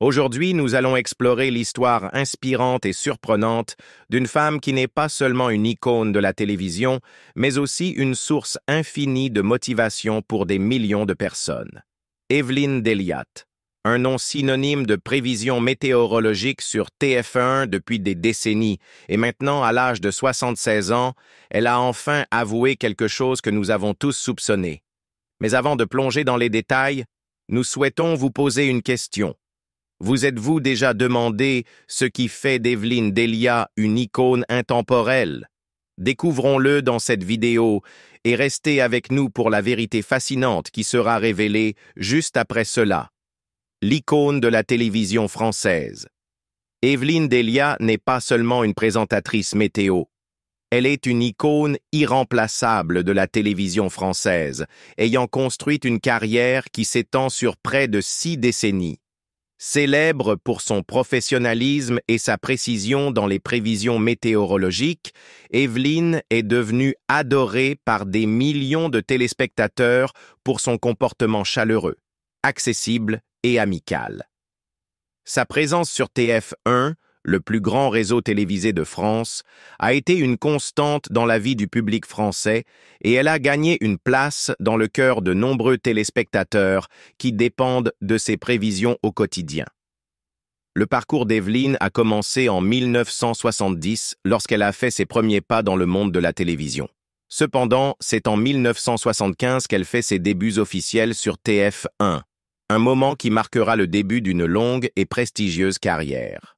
Aujourd'hui, nous allons explorer l'histoire inspirante et surprenante d'une femme qui n'est pas seulement une icône de la télévision, mais aussi une source infinie de motivation pour des millions de personnes. Evelyne Delia, un nom synonyme de prévision météorologique sur TF1 depuis des décennies, et maintenant, à l'âge de 76 ans, elle a enfin avoué quelque chose que nous avons tous soupçonné. Mais avant de plonger dans les détails, nous souhaitons vous poser une question. Vous êtes-vous déjà demandé ce qui fait d'Evelyne Delia une icône intemporelle? Découvrons-le dans cette vidéo et restez avec nous pour la vérité fascinante qui sera révélée juste après cela. L'icône de la télévision française. Evelyne Delia n'est pas seulement une présentatrice météo. Elle est une icône irremplaçable de la télévision française, ayant construit une carrière qui s'étend sur près de 6 décennies. Célèbre pour son professionnalisme et sa précision dans les prévisions météorologiques, Evelyne est devenue adorée par des millions de téléspectateurs pour son comportement chaleureux, accessible et amical. Sa présence sur TF1, le plus grand réseau télévisé de France, a été une constante dans la vie du public français et elle a gagné une place dans le cœur de nombreux téléspectateurs qui dépendent de ses prévisions au quotidien. Le parcours d'Evelyne a commencé en 1970 lorsqu'elle a fait ses premiers pas dans le monde de la télévision. Cependant, c'est en 1975 qu'elle fait ses débuts officiels sur TF1, un moment qui marquera le début d'une longue et prestigieuse carrière.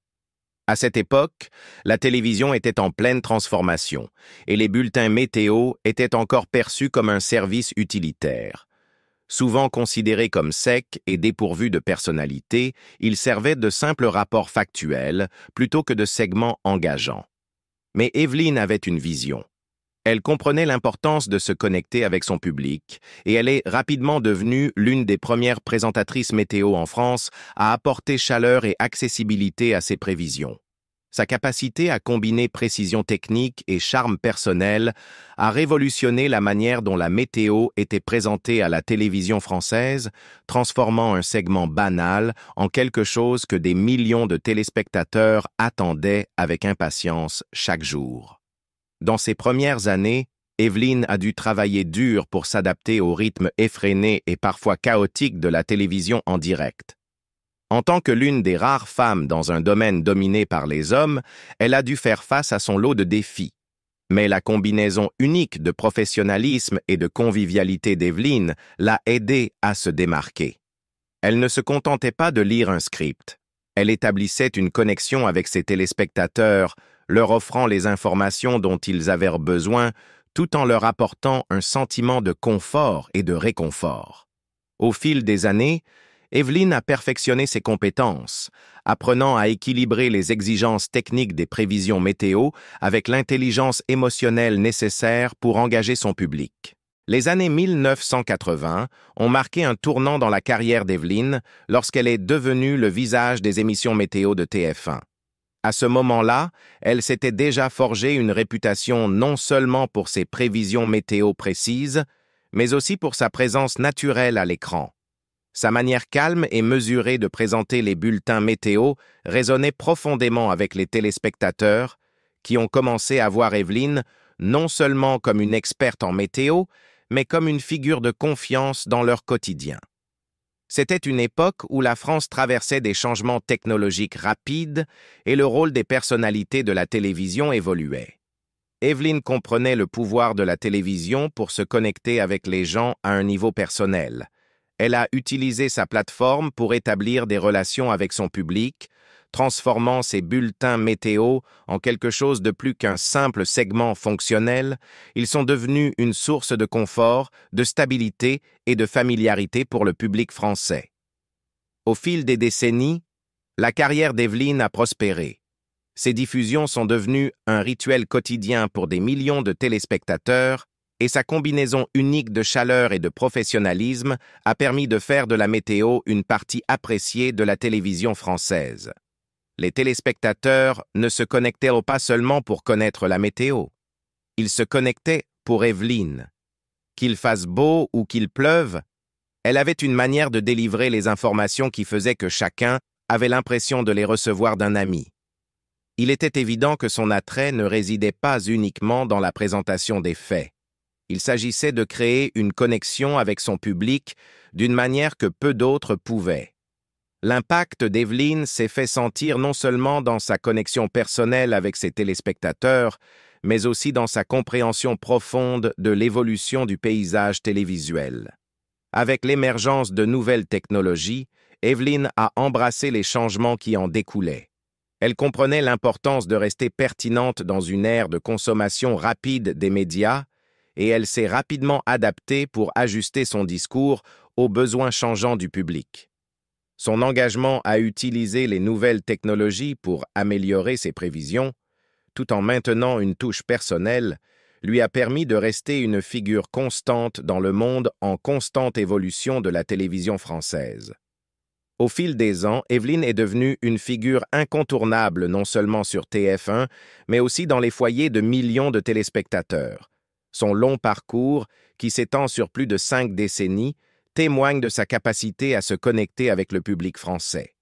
À cette époque, la télévision était en pleine transformation et les bulletins météo étaient encore perçus comme un service utilitaire. Souvent considérés comme secs et dépourvus de personnalité, ils servaient de simples rapports factuels plutôt que de segments engageants. Mais Evelyne avait une vision. Elle comprenait l'importance de se connecter avec son public et elle est rapidement devenue l'une des premières présentatrices météo en France à apporter chaleur et accessibilité à ses prévisions. Sa capacité à combiner précision technique et charme personnel a révolutionné la manière dont la météo était présentée à la télévision française, transformant un segment banal en quelque chose que des millions de téléspectateurs attendaient avec impatience chaque jour. Dans ses premières années, Evelyne a dû travailler dur pour s'adapter au rythme effréné et parfois chaotique de la télévision en direct. En tant que l'une des rares femmes dans un domaine dominé par les hommes, elle a dû faire face à son lot de défis. Mais la combinaison unique de professionnalisme et de convivialité d'Evelyne l'a aidée à se démarquer. Elle ne se contentait pas de lire un script. Elle établissait une connexion avec ses téléspectateurs, leur offrant les informations dont ils avaient besoin, tout en leur apportant un sentiment de confort et de réconfort. Au fil des années, Evelyne a perfectionné ses compétences, apprenant à équilibrer les exigences techniques des prévisions météo avec l'intelligence émotionnelle nécessaire pour engager son public. Les années 1980 ont marqué un tournant dans la carrière d'Evelyne lorsqu'elle est devenue le visage des émissions météo de TF1. À ce moment-là, elle s'était déjà forgé une réputation non seulement pour ses prévisions météo précises, mais aussi pour sa présence naturelle à l'écran. Sa manière calme et mesurée de présenter les bulletins météo résonnait profondément avec les téléspectateurs qui ont commencé à voir Evelyne non seulement comme une experte en météo, mais comme une figure de confiance dans leur quotidien. C'était une époque où la France traversait des changements technologiques rapides et le rôle des personnalités de la télévision évoluait. Evelyne comprenait le pouvoir de la télévision pour se connecter avec les gens à un niveau personnel. Elle a utilisé sa plateforme pour établir des relations avec son public, transformant ses bulletins météo en quelque chose de plus qu'un simple segment fonctionnel. Ils sont devenus une source de confort, de stabilité et de familiarité pour le public français. Au fil des décennies, la carrière d'Evelyne a prospéré. Ses diffusions sont devenues un rituel quotidien pour des millions de téléspectateurs et sa combinaison unique de chaleur et de professionnalisme a permis de faire de la météo une partie appréciée de la télévision française. Les téléspectateurs ne se connectaient pas seulement pour connaître la météo. Ils se connectaient pour Evelyne. Qu'il fasse beau ou qu'il pleuve, elle avait une manière de délivrer les informations qui faisaient que chacun avait l'impression de les recevoir d'un ami. Il était évident que son attrait ne résidait pas uniquement dans la présentation des faits. Il s'agissait de créer une connexion avec son public d'une manière que peu d'autres pouvaient. L'impact d'Evelyne s'est fait sentir non seulement dans sa connexion personnelle avec ses téléspectateurs, mais aussi dans sa compréhension profonde de l'évolution du paysage télévisuel. Avec l'émergence de nouvelles technologies, Evelyne a embrassé les changements qui en découlaient. Elle comprenait l'importance de rester pertinente dans une ère de consommation rapide des médias, et elle s'est rapidement adaptée pour ajuster son discours aux besoins changeants du public. Son engagement à utiliser les nouvelles technologies pour améliorer ses prévisions, tout en maintenant une touche personnelle, lui a permis de rester une figure constante dans le monde en constante évolution de la télévision française. Au fil des ans, Evelyne est devenue une figure incontournable non seulement sur TF1, mais aussi dans les foyers de millions de téléspectateurs. Son long parcours, qui s'étend sur plus de 5 décennies, témoigne de sa capacité à se connecter avec le public français.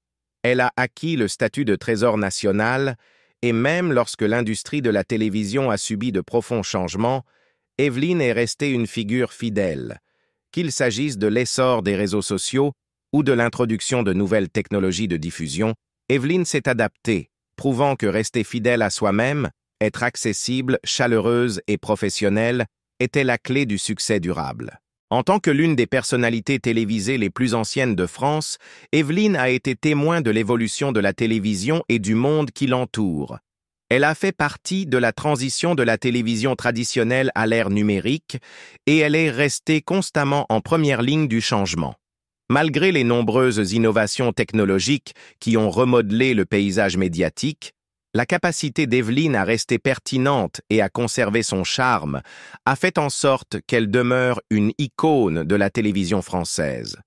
Elle a acquis le statut de trésor national, et même lorsque l'industrie de la télévision a subi de profonds changements, Evelyne est restée une figure fidèle. Qu'il s'agisse de l'essor des réseaux sociaux ou de l'introduction de nouvelles technologies de diffusion, Evelyne s'est adaptée, prouvant que rester fidèle à soi-même, être accessible, chaleureuse et professionnelle, était la clé du succès durable. En tant que l'une des personnalités télévisées les plus anciennes de France, Evelyne a été témoin de l'évolution de la télévision et du monde qui l'entoure. Elle a fait partie de la transition de la télévision traditionnelle à l'ère numérique et elle est restée constamment en première ligne du changement. Malgré les nombreuses innovations technologiques qui ont remodelé le paysage médiatique, la capacité d'Evelyne à rester pertinente et à conserver son charme a fait en sorte qu'elle demeure une icône de la télévision française.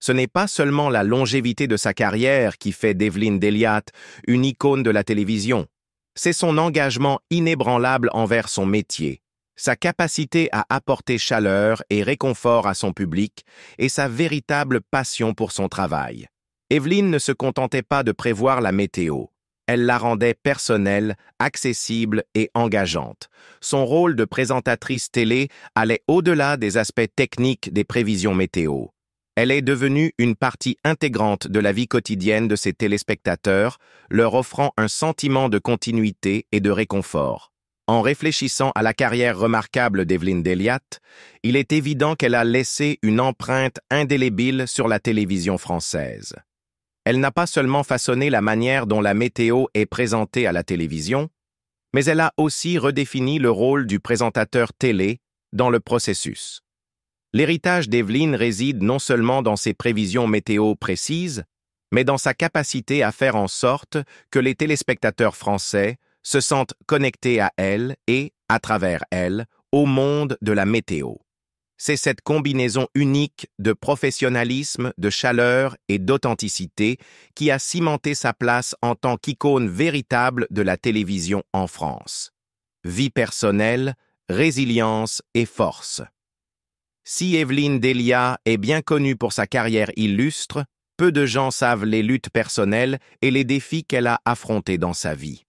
Ce n'est pas seulement la longévité de sa carrière qui fait d'Evelyne Delia une icône de la télévision, c'est son engagement inébranlable envers son métier, sa capacité à apporter chaleur et réconfort à son public et sa véritable passion pour son travail. Evelyne ne se contentait pas de prévoir la météo. Elle la rendait personnelle, accessible et engageante. Son rôle de présentatrice télé allait au-delà des aspects techniques des prévisions météo. Elle est devenue une partie intégrante de la vie quotidienne de ses téléspectateurs, leur offrant un sentiment de continuité et de réconfort. En réfléchissant à la carrière remarquable d'Evelyne Delia, il est évident qu'elle a laissé une empreinte indélébile sur la télévision française. Elle n'a pas seulement façonné la manière dont la météo est présentée à la télévision, mais elle a aussi redéfini le rôle du présentateur télé dans le processus. L'héritage d'Evelyne réside non seulement dans ses prévisions météo précises, mais dans sa capacité à faire en sorte que les téléspectateurs français se sentent connectés à elle et, à travers elle, au monde de la météo. C'est cette combinaison unique de professionnalisme, de chaleur et d'authenticité qui a cimenté sa place en tant qu'icône véritable de la télévision en France. Vie personnelle, résilience et force. Si Evelyne Delia est bien connue pour sa carrière illustre, peu de gens savent les luttes personnelles et les défis qu'elle a affrontés dans sa vie.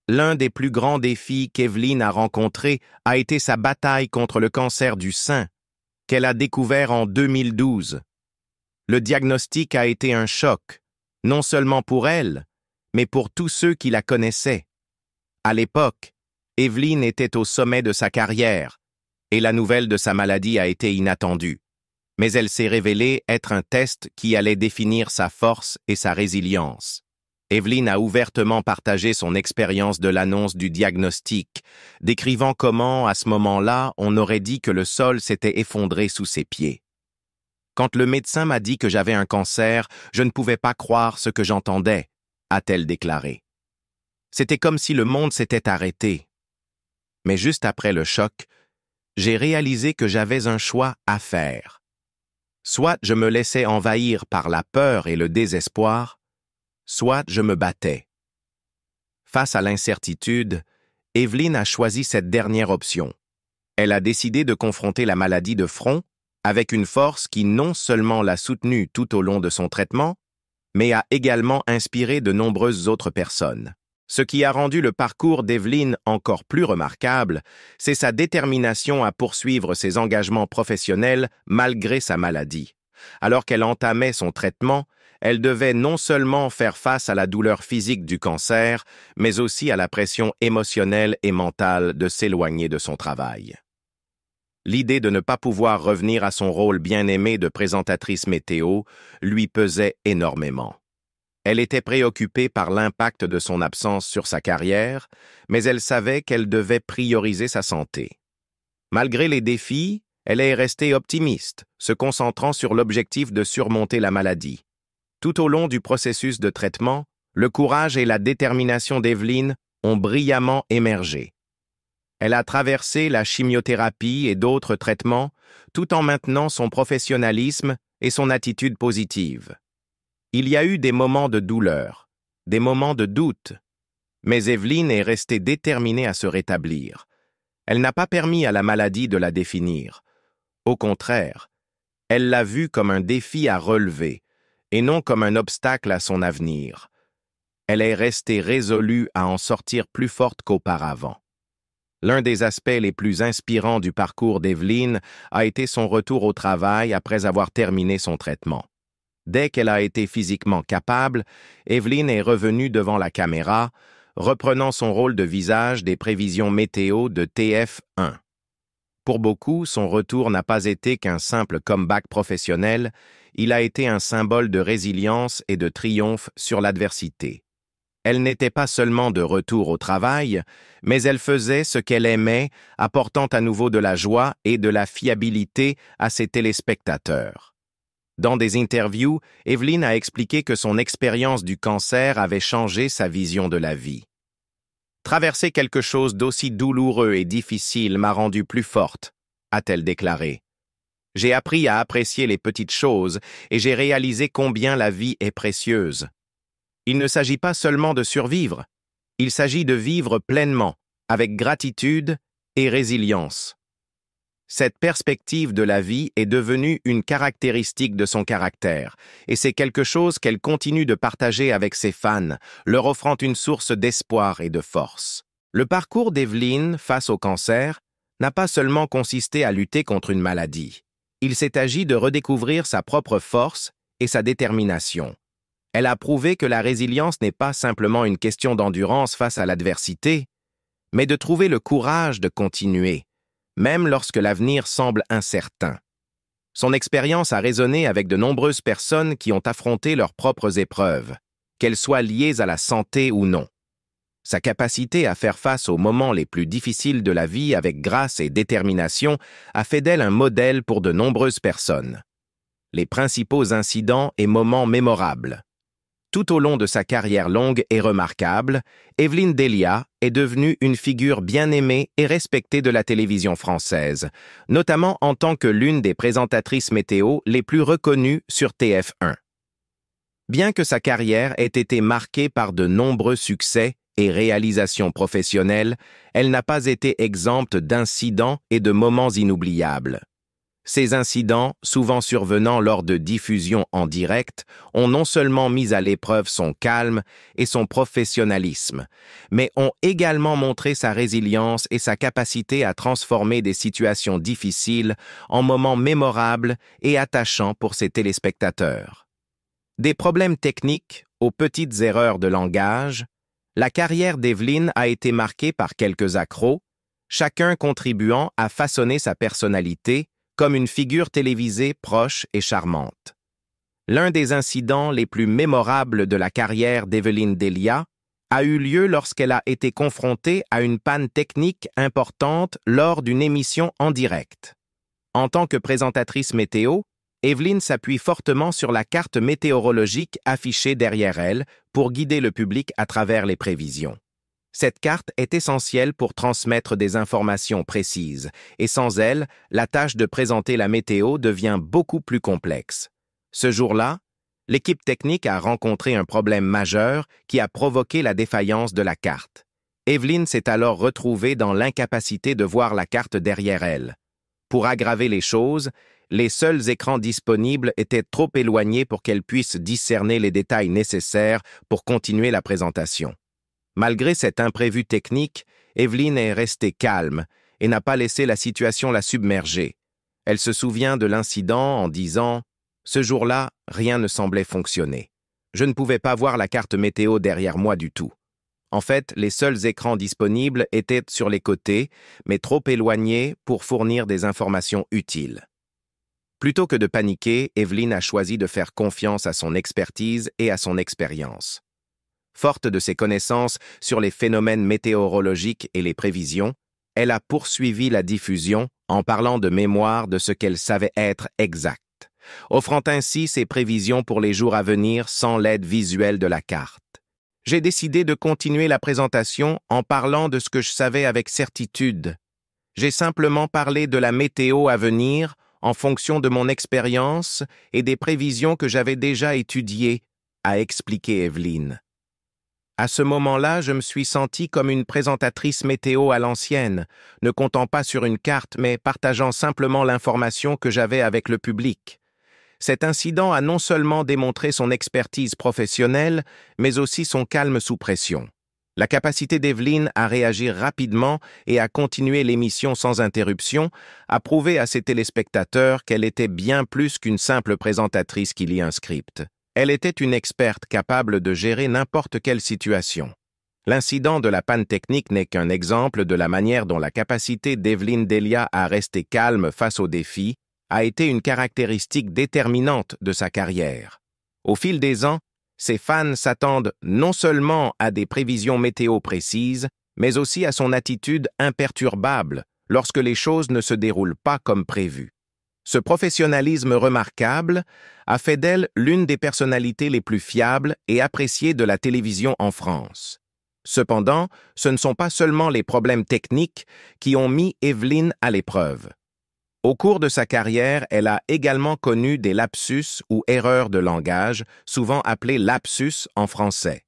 L'un des plus grands défis qu'Evelyne a rencontrés a été sa bataille contre le cancer du sein, qu'elle a découvert en 2012. Le diagnostic a été un choc, non seulement pour elle, mais pour tous ceux qui la connaissaient. À l'époque, Evelyne était au sommet de sa carrière, et la nouvelle de sa maladie a été inattendue. Mais elle s'est révélée être un test qui allait définir sa force et sa résilience. Evelyne a ouvertement partagé son expérience de l'annonce du diagnostic, décrivant comment, à ce moment-là, on aurait dit que le sol s'était effondré sous ses pieds. Quand le médecin m'a dit que j'avais un cancer, je ne pouvais pas croire ce que j'entendais, a-t-elle déclaré. C'était comme si le monde s'était arrêté. Mais juste après le choc, j'ai réalisé que j'avais un choix à faire. Soit je me laissais envahir par la peur et le désespoir, soit je me battais. Face à l'incertitude, Evelyne a choisi cette dernière option. Elle a décidé de confronter la maladie de front avec une force qui non seulement l'a soutenue tout au long de son traitement, mais a également inspiré de nombreuses autres personnes. Ce qui a rendu le parcours d'Evelyn encore plus remarquable, c'est sa détermination à poursuivre ses engagements professionnels malgré sa maladie. Alors qu'elle entamait son traitement, elle devait non seulement faire face à la douleur physique du cancer, mais aussi à la pression émotionnelle et mentale de s'éloigner de son travail. L'idée de ne pas pouvoir revenir à son rôle bien-aimé de présentatrice météo lui pesait énormément. Elle était préoccupée par l'impact de son absence sur sa carrière, mais elle savait qu'elle devait prioriser sa santé. Malgré les défis, elle est restée optimiste, se concentrant sur l'objectif de surmonter la maladie. Tout au long du processus de traitement, le courage et la détermination d'Evelyn ont brillamment émergé. Elle a traversé la chimiothérapie et d'autres traitements, tout en maintenant son professionnalisme et son attitude positive. Il y a eu des moments de douleur, des moments de doute, mais Evelyn est restée déterminée à se rétablir. Elle n'a pas permis à la maladie de la définir. Au contraire, elle l'a vue comme un défi à relever, et non comme un obstacle à son avenir. Elle est restée résolue à en sortir plus forte qu'auparavant. L'un des aspects les plus inspirants du parcours d'Evelyn a été son retour au travail après avoir terminé son traitement. Dès qu'elle a été physiquement capable, Evelyn est revenue devant la caméra, reprenant son rôle de visage des prévisions météo de TF1. Pour beaucoup, son retour n'a pas été qu'un simple comeback professionnel, il a été un symbole de résilience et de triomphe sur l'adversité. Elle n'était pas seulement de retour au travail, mais elle faisait ce qu'elle aimait, apportant à nouveau de la joie et de la fiabilité à ses téléspectateurs. Dans des interviews, Evelyn a expliqué que son expérience du cancer avait changé sa vision de la vie. Traverser quelque chose d'aussi douloureux et difficile m'a rendue plus forte, a-t-elle déclaré. J'ai appris à apprécier les petites choses et j'ai réalisé combien la vie est précieuse. Il ne s'agit pas seulement de survivre, il s'agit de vivre pleinement, avec gratitude et résilience. Cette perspective de la vie est devenue une caractéristique de son caractère, et c'est quelque chose qu'elle continue de partager avec ses fans, leur offrant une source d'espoir et de force. Le parcours d'Evelyn face au cancer n'a pas seulement consisté à lutter contre une maladie. Il s'est agi de redécouvrir sa propre force et sa détermination. Elle a prouvé que la résilience n'est pas simplement une question d'endurance face à l'adversité, mais de trouver le courage de continuer, même lorsque l'avenir semble incertain. Son expérience a résonné avec de nombreuses personnes qui ont affronté leurs propres épreuves, qu'elles soient liées à la santé ou non. Sa capacité à faire face aux moments les plus difficiles de la vie avec grâce et détermination a fait d'elle un modèle pour de nombreuses personnes. Les principaux incidents et moments mémorables. Tout au long de sa carrière longue et remarquable, Evelyn Delia est devenue une figure bien aimée et respectée de la télévision française, notamment en tant que l'une des présentatrices météo les plus reconnues sur TF1. Bien que sa carrière ait été marquée par de nombreux succès et réalisations professionnelles, elle n'a pas été exempte d'incidents et de moments inoubliables. Ces incidents, souvent survenant lors de diffusions en direct, ont non seulement mis à l'épreuve son calme et son professionnalisme, mais ont également montré sa résilience et sa capacité à transformer des situations difficiles en moments mémorables et attachants pour ses téléspectateurs. Des problèmes techniques aux petites erreurs de langage, la carrière d'Evelyn a été marquée par quelques accros, chacun contribuant à façonner sa personnalité comme une figure télévisée proche et charmante. L'un des incidents les plus mémorables de la carrière d'Evelyn Delia a eu lieu lorsqu'elle a été confrontée à une panne technique importante lors d'une émission en direct. En tant que présentatrice météo, Evelyn s'appuie fortement sur la carte météorologique affichée derrière elle pour guider le public à travers les prévisions. Cette carte est essentielle pour transmettre des informations précises, et sans elle, la tâche de présenter la météo devient beaucoup plus complexe. Ce jour-là, l'équipe technique a rencontré un problème majeur qui a provoqué la défaillance de la carte. Evelyn s'est alors retrouvée dans l'incapacité de voir la carte derrière elle. Pour aggraver les choses, les seuls écrans disponibles étaient trop éloignés pour qu'elle puisse discerner les détails nécessaires pour continuer la présentation. Malgré cet imprévu technique, Evelyne est restée calme et n'a pas laissé la situation la submerger. Elle se souvient de l'incident en disant « Ce jour-là, rien ne semblait fonctionner. Je ne pouvais pas voir la carte météo derrière moi du tout. En fait, les seuls écrans disponibles étaient sur les côtés, mais trop éloignés pour fournir des informations utiles. » Plutôt que de paniquer, Evelyne a choisi de faire confiance à son expertise et à son expérience. Forte de ses connaissances sur les phénomènes météorologiques et les prévisions, elle a poursuivi la diffusion en parlant de mémoire de ce qu'elle savait être exact, offrant ainsi ses prévisions pour les jours à venir sans l'aide visuelle de la carte. J'ai décidé de continuer la présentation en parlant de ce que je savais avec certitude. J'ai simplement parlé de la météo à venir en fonction de mon expérience et des prévisions que j'avais déjà étudiées, a expliqué Evelyne. À ce moment-là, je me suis sentie comme une présentatrice météo à l'ancienne, ne comptant pas sur une carte, mais partageant simplement l'information que j'avais avec le public. Cet incident a non seulement démontré son expertise professionnelle, mais aussi son calme sous pression. La capacité d'Evelyne à réagir rapidement et à continuer l'émission sans interruption a prouvé à ses téléspectateurs qu'elle était bien plus qu'une simple présentatrice qui lit un script. Elle était une experte capable de gérer n'importe quelle situation. L'incident de la panne technique n'est qu'un exemple de la manière dont la capacité d'Evelyne Delia à rester calme face aux défis a été une caractéristique déterminante de sa carrière. Au fil des ans, ses fans s'attendent non seulement à des prévisions météo précises, mais aussi à son attitude imperturbable lorsque les choses ne se déroulent pas comme prévu. Ce professionnalisme remarquable a fait d'elle l'une des personnalités les plus fiables et appréciées de la télévision en France. Cependant, ce ne sont pas seulement les problèmes techniques qui ont mis Evelyne à l'épreuve. Au cours de sa carrière, elle a également connu des lapsus ou erreurs de langage, souvent appelées lapsus en français.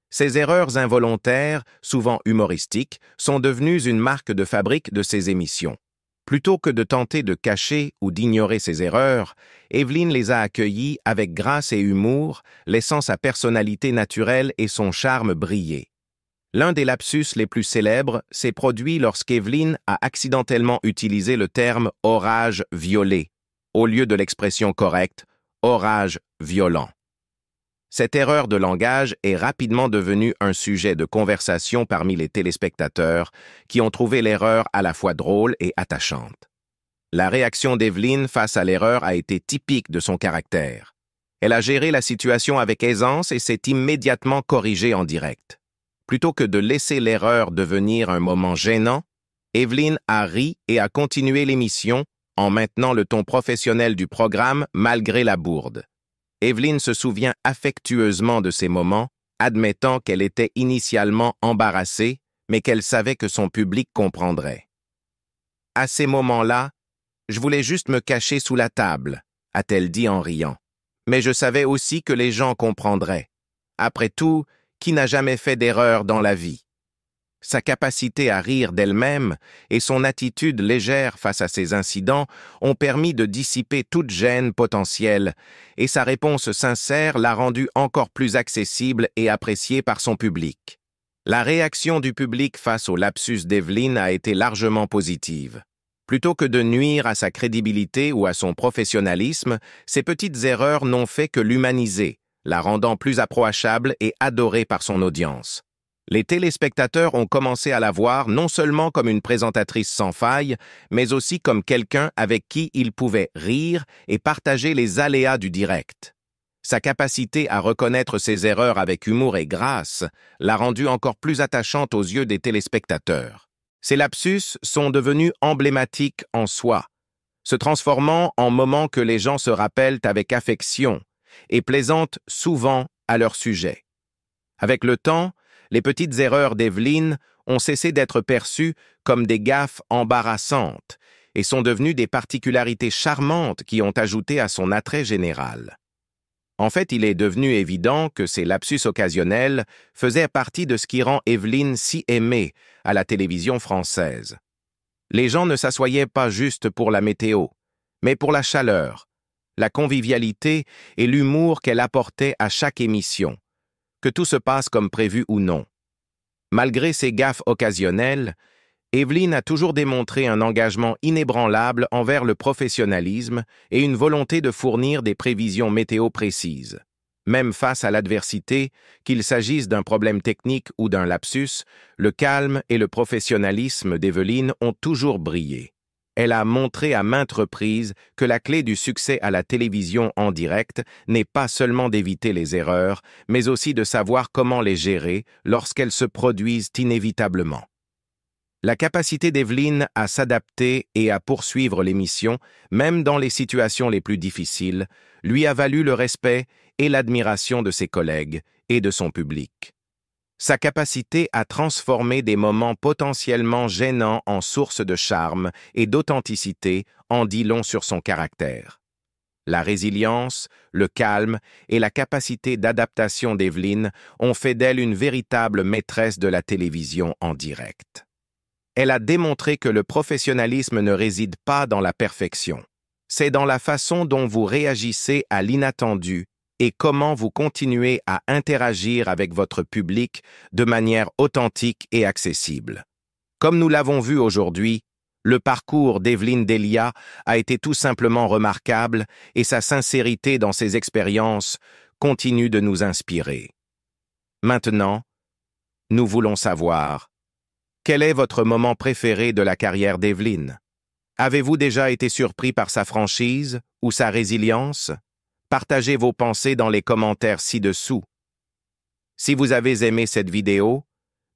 Ces erreurs involontaires, souvent humoristiques, sont devenues une marque de fabrique de ses émissions. Plutôt que de tenter de cacher ou d'ignorer ses erreurs, Evelyne les a accueillies avec grâce et humour, laissant sa personnalité naturelle et son charme briller. L'un des lapsus les plus célèbres s'est produit lorsqu'Evelyne a accidentellement utilisé le terme « orage violet » au lieu de l'expression correcte « orage violent ». Cette erreur de langage est rapidement devenue un sujet de conversation parmi les téléspectateurs qui ont trouvé l'erreur à la fois drôle et attachante. La réaction d'Evelyne face à l'erreur a été typique de son caractère. Elle a géré la situation avec aisance et s'est immédiatement corrigée en direct. Plutôt que de laisser l'erreur devenir un moment gênant, Evelyne a ri et a continué l'émission en maintenant le ton professionnel du programme malgré la bourde. Evelyne se souvient affectueusement de ces moments, admettant qu'elle était initialement embarrassée, mais qu'elle savait que son public comprendrait. « À ces moments-là, je voulais juste me cacher sous la table, » a-t-elle dit en riant. « Mais je savais aussi que les gens comprendraient. Après tout, qui n'a jamais fait d'erreur dans la vie? » Sa capacité à rire d'elle-même et son attitude légère face à ces incidents ont permis de dissiper toute gêne potentielle, et sa réponse sincère l'a rendue encore plus accessible et appréciée par son public. La réaction du public face au lapsus d'Evelyne a été largement positive. Plutôt que de nuire à sa crédibilité ou à son professionnalisme, ces petites erreurs n'ont fait que l'humaniser, la rendant plus approchable et adorée par son audience. Les téléspectateurs ont commencé à la voir non seulement comme une présentatrice sans faille, mais aussi comme quelqu'un avec qui ils pouvaient rire et partager les aléas du direct. Sa capacité à reconnaître ses erreurs avec humour et grâce l'a rendue encore plus attachante aux yeux des téléspectateurs. Ces lapsus sont devenus emblématiques en soi, se transformant en moments que les gens se rappellent avec affection et plaisantent souvent à leur sujet. Avec le temps, les petites erreurs d'Evelyne ont cessé d'être perçues comme des gaffes embarrassantes et sont devenues des particularités charmantes qui ont ajouté à son attrait général. En fait, il est devenu évident que ces lapsus occasionnels faisaient partie de ce qui rend Evelyne si aimée à la télévision française. Les gens ne s'assoyaient pas juste pour la météo, mais pour la chaleur, la convivialité et l'humour qu'elle apportait à chaque émission, que tout se passe comme prévu ou non. Malgré ses gaffes occasionnelles, Evelyne a toujours démontré un engagement inébranlable envers le professionnalisme et une volonté de fournir des prévisions météo précises. Même face à l'adversité, qu'il s'agisse d'un problème technique ou d'un lapsus, le calme et le professionnalisme d'Evelyne ont toujours brillé. Elle a montré à maintes reprises que la clé du succès à la télévision en direct n'est pas seulement d'éviter les erreurs, mais aussi de savoir comment les gérer lorsqu'elles se produisent inévitablement. La capacité d'Evelyne à s'adapter et à poursuivre l'émission, même dans les situations les plus difficiles, lui a valu le respect et l'admiration de ses collègues et de son public. Sa capacité à transformer des moments potentiellement gênants en source de charme et d'authenticité en dit long sur son caractère. La résilience, le calme et la capacité d'adaptation d'Evelyne ont fait d'elle une véritable maîtresse de la télévision en direct. Elle a démontré que le professionnalisme ne réside pas dans la perfection. C'est dans la façon dont vous réagissez à l'inattendu et comment vous continuez à interagir avec votre public de manière authentique et accessible. Comme nous l'avons vu aujourd'hui, le parcours d'Evelyne Delia a été tout simplement remarquable et sa sincérité dans ses expériences continue de nous inspirer. Maintenant, nous voulons savoir: quel est votre moment préféré de la carrière d'Evelyne? Avez-vous déjà été surpris par sa franchise ou sa résilience? Partagez vos pensées dans les commentaires ci-dessous. Si vous avez aimé cette vidéo,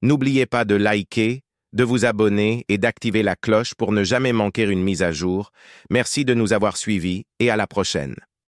n'oubliez pas de liker, de vous abonner et d'activer la cloche pour ne jamais manquer une mise à jour. Merci de nous avoir suivis et à la prochaine.